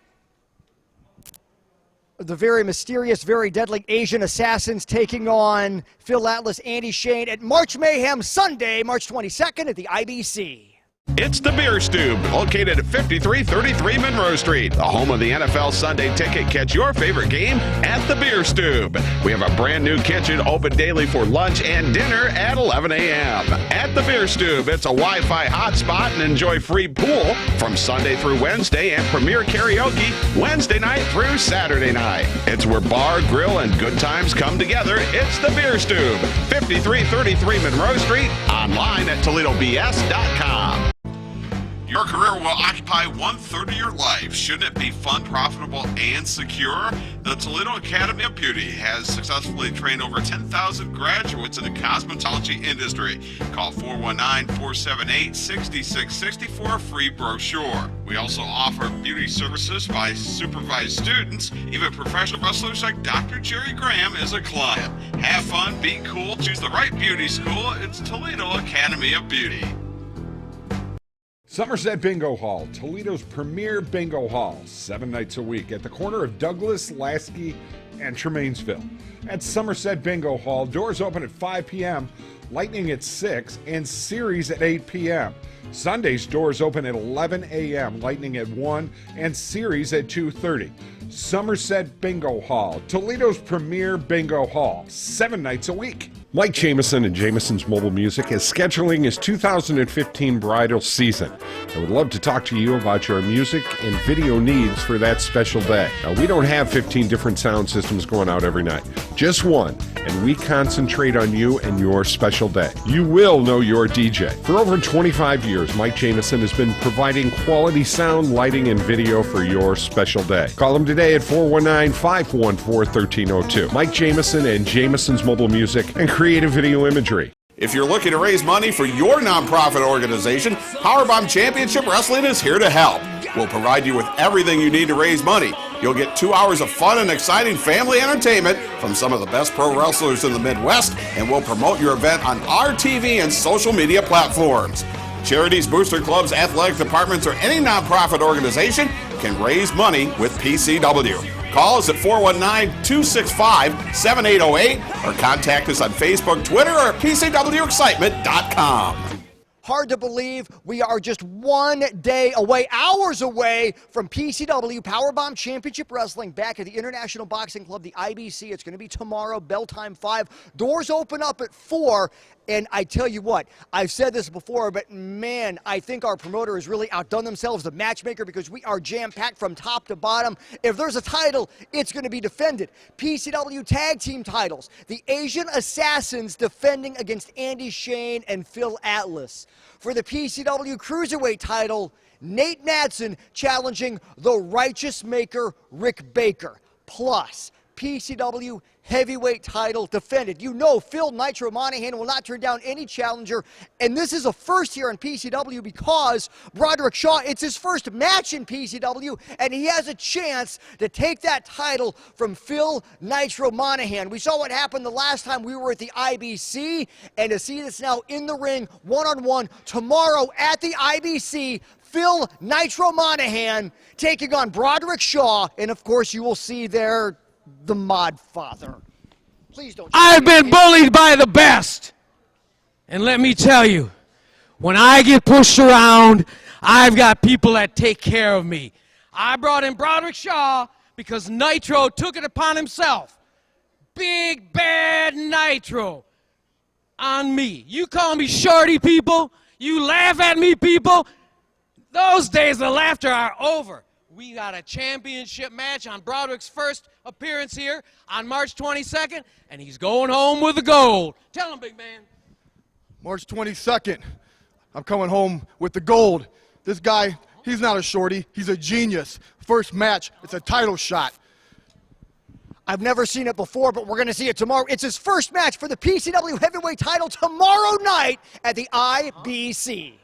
The very mysterious, very deadly Asian Assassins taking on Phil Atlas, Andy Shane at March Mayhem Sunday, March 22nd at the IBC. It's the Beer Stube, located at 5333 Monroe Street, the home of the NFL Sunday Ticket. Catch your favorite game at the Beer Stube. We have a brand new kitchen open daily for lunch and dinner at 11 a.m. At the Beer Stube, it's a Wi-Fi hotspot and enjoy free pool from Sunday through Wednesday and premier karaoke Wednesday night through Saturday night. It's where bar, grill, and good times come together. It's the Beer Stube, 5333 Monroe Street, online at ToledoBS.com. Your career will occupy 1/3 of your life. Shouldn't it be fun, profitable, and secure? The Toledo Academy of Beauty has successfully trained over 10,000 graduates in the cosmetology industry. Call 419-478-6660 for a free brochure. We also offer beauty services by supervised students. Even professional wrestlers like Dr. Jerry Graham is a client. Have fun, be cool, choose the right beauty school. It's Toledo Academy of Beauty. Somerset Bingo Hall, Toledo's premier bingo hall, 7 nights a week at the corner of Douglas, Lasky, and Tremainsville. At Somerset Bingo Hall, doors open at 5 p.m., Lightning at 6, and Series at 8 p.m. Sundays, doors open at 11 a.m., Lightning at 1, and Series at 2:30. Somerset Bingo Hall, Toledo's premier bingo hall, 7 nights a week. Mike Jamieson and Jamieson's Mobile Music is scheduling his 2015 bridal season. I would love to talk to you about your music and video needs for that special day. Now, we don't have 15 different sound systems going out every night, just one, and we concentrate on you and your special day. You will know your DJ. For over 25 years, Mike Jamieson has been providing quality sound, lighting, and video for your special day. Call him today at 419-514-1302. Mike Jamieson and Jamieson's Mobile Music and Creative Video Imagery. If you're looking to raise money for your nonprofit organization, Powerbomb Championship Wrestling is here to help. We'll provide you with everything you need to raise money. You'll get 2 hours of fun and exciting family entertainment from some of the best pro wrestlers in the Midwest, and we'll promote your event on our TV and social media platforms. Charities, booster clubs, athletic departments, or any nonprofit organization can raise money with PCW. Call us at 419-265-7808 or contact us on Facebook, Twitter, or at PCWExcitement.com. Hard to believe we are just 1 day away, hours away from PCW Powerbomb Championship Wrestling back at the International Boxing Club, the IBC. It's going to be tomorrow, bell time 5. Doors open up at 4. And I tell you what, I've said this before, but man, I think our promoter has really outdone themselves, the matchmaker, because we are jam-packed from top to bottom. If there's a title, it's going to be defended. PCW Tag Team titles. The Asian Assassins defending against Andy Shane and Phil Atlas. For the PCW Cruiserweight title, Nate Madsen challenging the Righteous Maker, Rick Baker. Plus, PCW heavyweight title defended. You know Phil Nitro Monahan will not turn down any challenger, and this is a first here in PCW because Broderick Shaw, it's his first match in PCW, and he has a chance to take that title from Phil Nitro Monahan. We saw what happened the last time we were at the IBC, and to see this now in the ring, one-on-one, tomorrow at the IBC, Phil Nitro Monahan taking on Broderick Shaw, and of course you will see there the Mod Father. Please don't. I've been bullied by the best. And let me tell you, when I get pushed around, I've got people that take care of me. I brought in Broderick Shaw because Nitro took it upon himself. Big bad Nitro on me. You call me shorty, people. You laugh at me, people. Those days of laughter are over. We got a championship match on Broderick's first appearance here on March 22nd, and he's going home with the gold. Tell him, big man. March 22nd, I'm coming home with the gold. This guy, he's not a shorty, he's a genius. First match, it's a title shot. I've never seen it before, but we're going to see it tomorrow. It's his first match for the PCW heavyweight title tomorrow night at the IBC.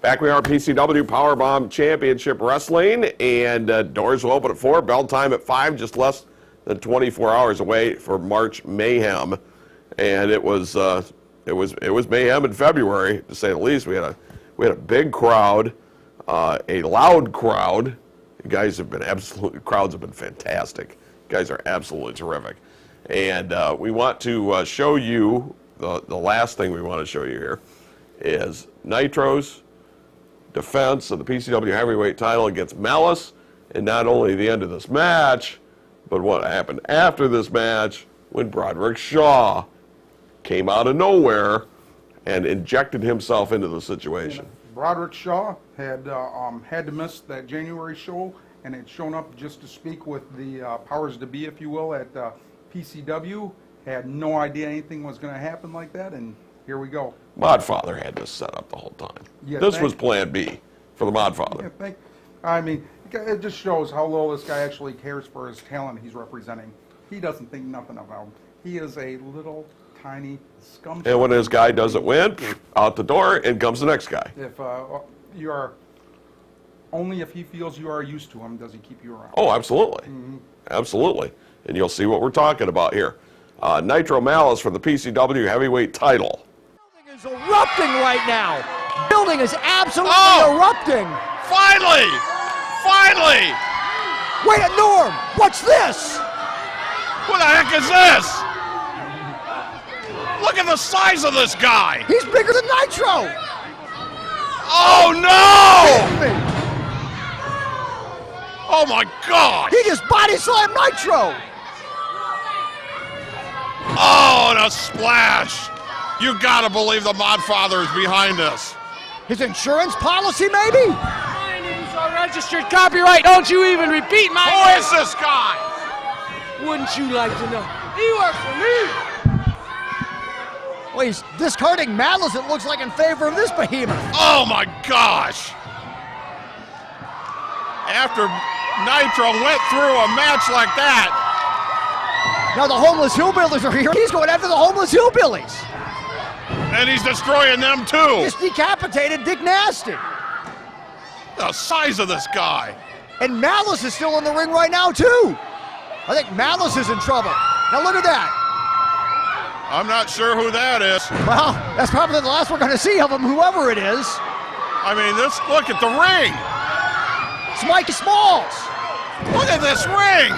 Back we are, PCW Powerbomb Championship Wrestling, and doors will open at 4, bell time at 5, just less than 24 hours away for March Mayhem. And it was Mayhem in February, to say the least. We had a big crowd, a loud crowd. The guys have been crowds have been fantastic. You guys are absolutely terrific. And we want to show you, the last thing we want to show you here is Nitro's defense of the PCW heavyweight title against Malice, and not only the end of this match, but what happened after this match when Broderick Shaw came out of nowhere and injected himself into the situation. Broderick Shaw had to miss that January show, and had shown up just to speak with the powers to be, if you will, at PCW. Had no idea anything was going to happen like that, and here we go. Modfather had this set up the whole time. This was plan B for the Modfather. I mean, it just shows how little this guy actually cares for his talent he's representing. He doesn't think nothing of him. He is a little tiny scum. And when his guy doesn't win, out the door, in comes the next guy. If you are, only if he feels you are used to him does he keep you around. Oh, absolutely. Absolutely. And you'll see what we're talking about here. Nitro Malice for the PCW heavyweight title. Is erupting right now. Building is absolutely erupting. Finally! Finally! Wait, Norm, what's this? What the heck is this? Look at the size of this guy. He's bigger than Nitro. Oh no! Oh my God! He just body slammed Nitro. Oh, and a splash! You gotta believe the Modfather is behind this. His insurance policy, maybe? My name's a registered copyright. Don't you even repeat my Who name. is this guy? Wouldn't you like to know? He works for me. Well, he's discarding Malice, it looks like, in favor of this behemoth. Oh my gosh! After Nitro went through a match like that. Now the homeless hillbillies are here. He's going after the homeless hillbillies. And he's destroying them too. Just decapitated Dick Nasty. The size of this guy. And Malice is still in the ring right now too. I think Malice is in trouble. Now look at that. I'm not sure who that is. Well, that's probably the last we're going to see of him, whoever it is. I mean, look at the ring. It's Mikey Smalls. Look at this ring.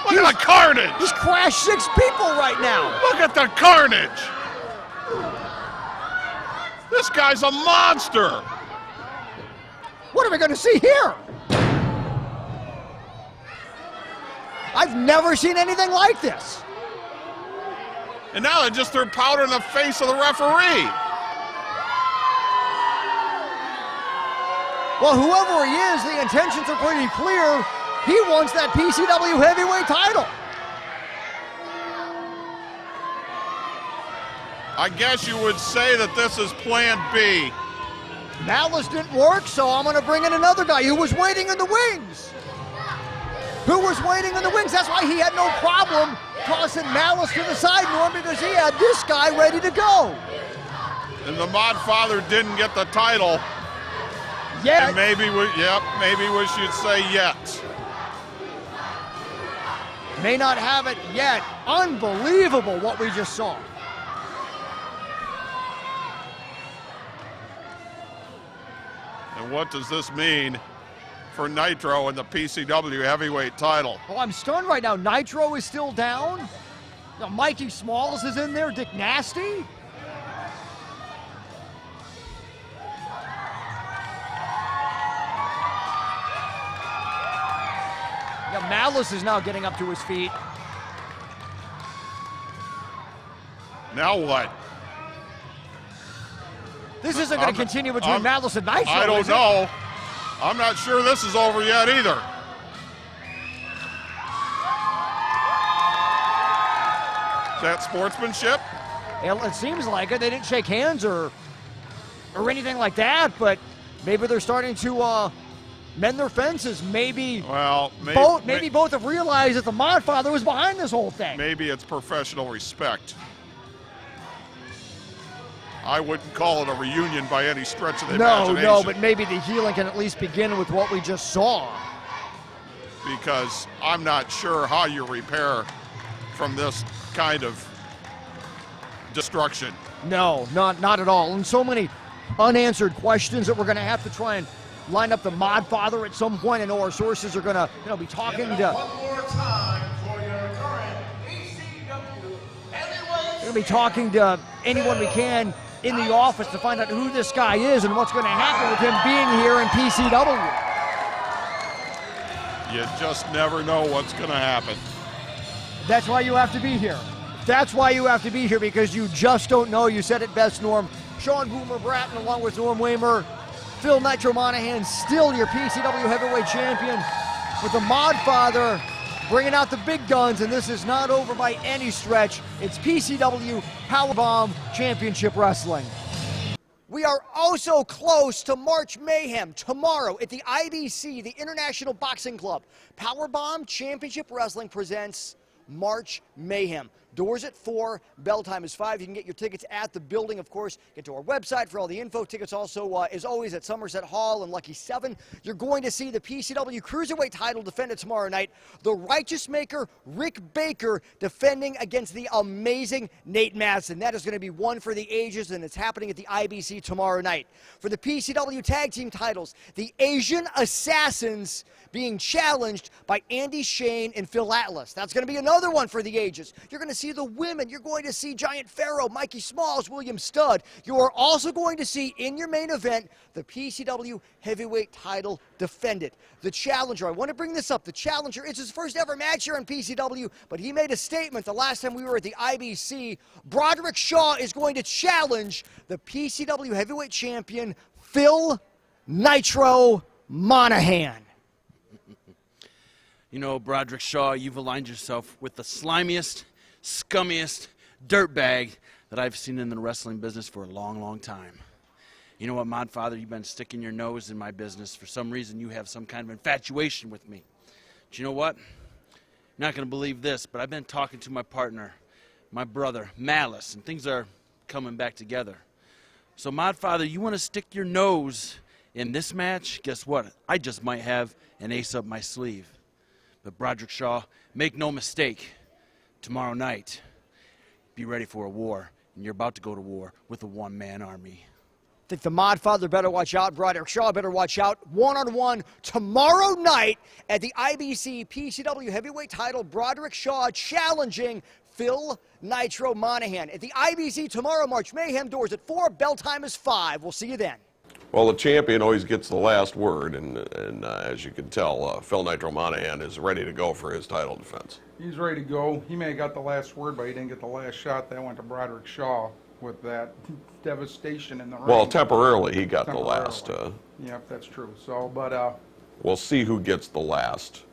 Look at the carnage. He's crashed 6 people right now. Look at the carnage. This guy's a monster. What are we going to see here? I've never seen anything like this. And now they just threw powder in the face of the referee. Well, whoever he is, the intentions are pretty clear. He wants that PCW heavyweight title. I guess you would say that this is plan B. Malice didn't work, so I'm going to bring in another guy who was waiting in the wings. That's why he had no problem tossing Malice to the side, Norm, because he had this guy ready to go. And the Modfather didn't get the title. Yet. And maybe we should say yet. May not have it yet. Unbelievable what we just saw. And what does this mean for Nitro and the PCW heavyweight title? Oh, I'm stunned right now. Nitro is still down. Now, Mikey Smalls is in there. Dick Nasty. Yeah, Malice is now getting up to his feet. Now what? This isn't going to continue between Malice and Nitro. I don't know. I'm not sure this is over yet either. Is that sportsmanship? It seems like it. They didn't shake hands or anything like that, but maybe they're starting to mend their fences. Maybe both have realized that the Modfather was behind this whole thing. Maybe it's professional respect. I wouldn't call it a reunion by any stretch of the imagination. No, but maybe the healing can at least begin with what we just saw. Because I'm not sure how you repair from this kind of destruction. No, not at all. And so many unanswered questions that we're going to have to try and line up the Modfather at some point. I know our sources are going to be talking to. One more time for your current PCW heavyweight. We're going to be talking to anyone we can in the office to find out who this guy is and what's going to happen with him being here in PCW. You just never know what's going to happen. That's why you have to be here. That's why you have to be here, because you just don't know. You said it best, Norm. Sean Boomer Bratton along with Norm Waymer. Phil Nitro Monahan still your PCW heavyweight champion, with the Modfather bringing out the big guns, and this is not over by any stretch. It's PCW Powerbomb Championship Wrestling. We are also close to March Mayhem tomorrow at the IBC, the International Boxing Club. Powerbomb Championship Wrestling presents March Mayhem. Doors at 4, bell time is 5. You can get your tickets at the building, of course. Get to our website for all the info. Tickets also, as always, at Somerset Hall and Lucky 7. You're going to see the PCW Cruiserweight title defended tomorrow night. The Righteous Maker, Rick Baker, defending against the amazing Nate Madsen. That is going to be one for the ages, and it's happening at the IBC tomorrow night. For the PCW Tag Team titles, the Asian Assassins being challenged by Andy Shane and Phil Atlas. That's going to be another one for the ages. You're going to see the women. You're going to see Giant Pharaoh, Mikey Smalls, William Studd. You are also going to see in your main event the PCW heavyweight title defended. The challenger, I want to bring this up, the challenger, it's his first ever match here on PCW, but he made a statement the last time we were at the IBC. Broderick Shaw is going to challenge the PCW heavyweight champion, Phil Nitro Monahan. You know, Broderick Shaw, you've aligned yourself with the slimiest, scummiest dirtbag that I've seen in the wrestling business for a long, long time. You know what, Modfather, you've been sticking your nose in my business. For some reason, you have some kind of infatuation with me. But you know what? You're not going to believe this, but I've been talking to my partner, my brother, Malice, and things are coming back together. So, Modfather, you want to stick your nose in this match? Guess what? I just might have an ace up my sleeve. But Broderick Shaw, make no mistake, tomorrow night, be ready for a war, and you're about to go to war with a one-man army. I think the Modfather better watch out. Broderick Shaw better watch out. One-on-one tomorrow night at the IBC PCW heavyweight title. Broderick Shaw challenging Phil Nitro Monahan. At the IBC tomorrow, March Mayhem doors at 4. Bell time is 5. We'll see you then. Well, the champion always gets the last word, and as you can tell, Phil Nitro Monahan is ready to go for his title defense. He's ready to go. He may have got the last word, but he didn't get the last shot. That went to Broderick Shaw with that devastation in the ring. Well, temporarily he got the last. Yep, that's true. So, but we'll see who gets the last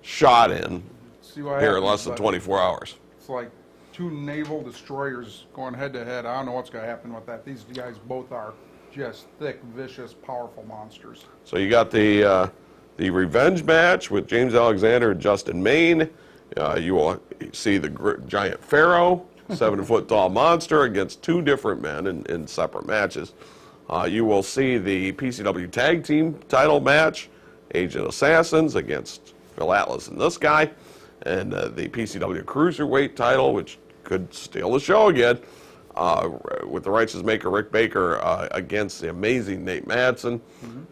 shot in see what here in happens, less than but 24 hours. It's like two naval destroyers going head to head. I don't know what's going to happen with that. These guys both are just thick, vicious, powerful monsters. So you got the revenge match with James Alexander and Justin Maine. You will see the Giant Pharaoh, 7-foot-tall monster, against 2 different men in separate matches. You will see the PCW Tag Team title match, Agent Assassins against Phil Atlas and this guy, and the PCW Cruiserweight title, which could steal the show again, with the Righteous Maker Rick Baker against the amazing Nate Madsen,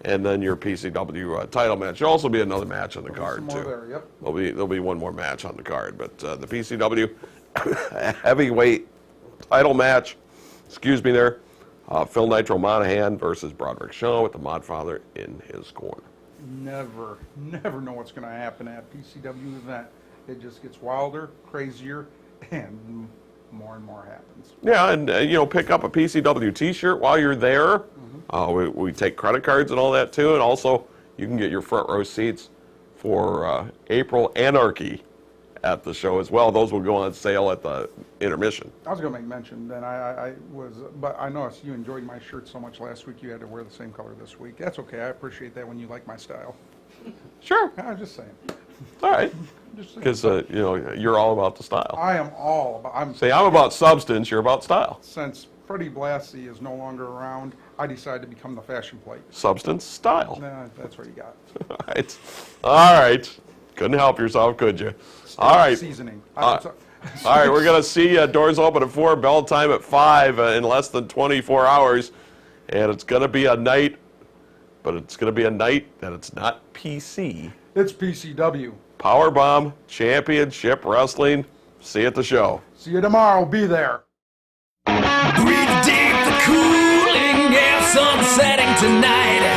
and then your PCW title match. There'll also be another match on the card too. There, yep. There'll be one more match on the card, but the PCW heavyweight title match, excuse me there, Phil Nitro Monahan versus Broderick Shaw with the Modfather in his corner. Never know what's going to happen at PCW event. It just gets wilder, crazier, and more happens. Yeah, and pick up a PCW T-shirt while you're there. We take credit cards and all that too, and also you can get your front row seats for April Anarchy at the show as well. Those will go on sale at the intermission. I was going to make mention that but I noticed you enjoyed my shirt so much last week you had to wear the same color this week. That's okay. I appreciate that when you like my style. Sure. I'm just saying. All right. Because you're all about the style. I am all about. I'm about substance. You're about style. Since Freddie Blassie is no longer around, I decided to become the fashion plate. Substance, style. Nah, that's what you got. All right. Couldn't help yourself, could you? All right. Seasoning. All right. We're gonna see doors open at 4, bell time at 5 in less than 24 hours, and it's gonna be a night, but it's gonna be a night that it's not PC. It's PCW. Powerbomb Championship Wrestling. See you at the show. See you tomorrow. Be there. Breathe deep, the cooling air, sun setting tonight.